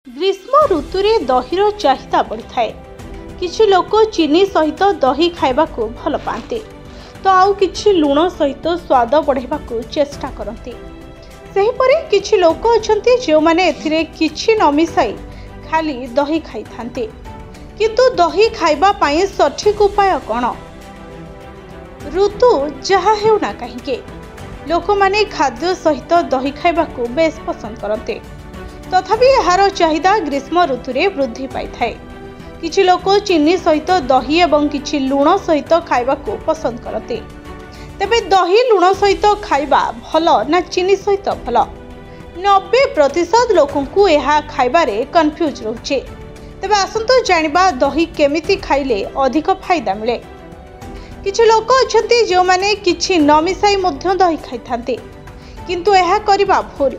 ग्रीष्म ऋतुरे दहीर चाहिदा बढ़ी थाए। किछि लोक चीनी सहित दही खाइबा को भल पाते तो आउ किछि लुण सहित स्वाद बढ़ाइबा को चेष्टा करते। सेहिपरि किछि लोक अछंती जो माने एथिरे किछि न मिसाई खाली दही खाई थांते। किंतु दही खाइबा पई सठिक उपाय कोन? ऋतु जहा हेउना काहीके लोक माने खाद्य सहित दही खाइबा को बेस पसंद करते। तथापि यार चाहिदा ग्रीष्म ऋतुरे वृद्धि पाई थाए। किछि लोक चीनी सहित दही एवं किछि लुण सहित खाइबा को पसंद करते। तेबे दही लुण सहित खाइबा भल ना चीनी सहित भल? 90% लोकंकु यह खाइबारे कन्फ्यूज रहउछे। तेबे आसंतो जानिबा दही केमिति खाइले अधिक फायदा मिले। किछि लोक अछंती जो माने किछि न मिसाई मध्य दही खाइथांते, किंतु यह करिबा भूल।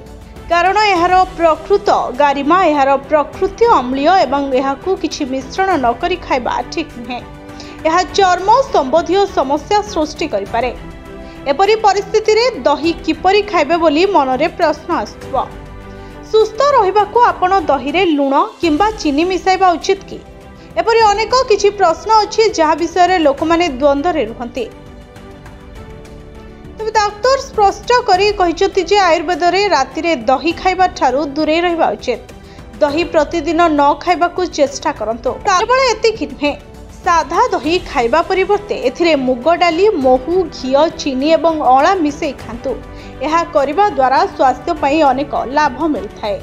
कारण यार प्रकृत गारिमा यार प्रकृति अम्लीय एवं यहाकू किछि मिश्रण न करी खाइबा ठीक नुहे। यह चर्म संबंधी समस्या सृष्टि करि पारे। एपरि परिस्थिति रे दही किपरि खाइबे बोली मनरे प्रश्न आसुवा। सुस्थ रहिबाकू आपण दही रे लुण किंबा चीनी मिसाइबा उचित कि? एपरि अनेक किछि प्रश्न अछि जहा विषय रे लोक माने द्वंद्व रे रहंते। तबे डाक्टर स्पष्ट करी कहिसथि जे आयुर्वेद रे राति रे दही खाइबा ठारू दूरे रहिबा उचित। दही प्रतिदिन न खाइबा को चेष्टा करंतो। केवल एतिक नुहे, साधा दही खाइबा परिवर्ते एथिरे मुग डाली, महू, घियो, चीनी एवं अळा मिसेई खांतु। यह करिबा द्वारा स्वास्थ्य पई अनेक लाभ मिलथाए।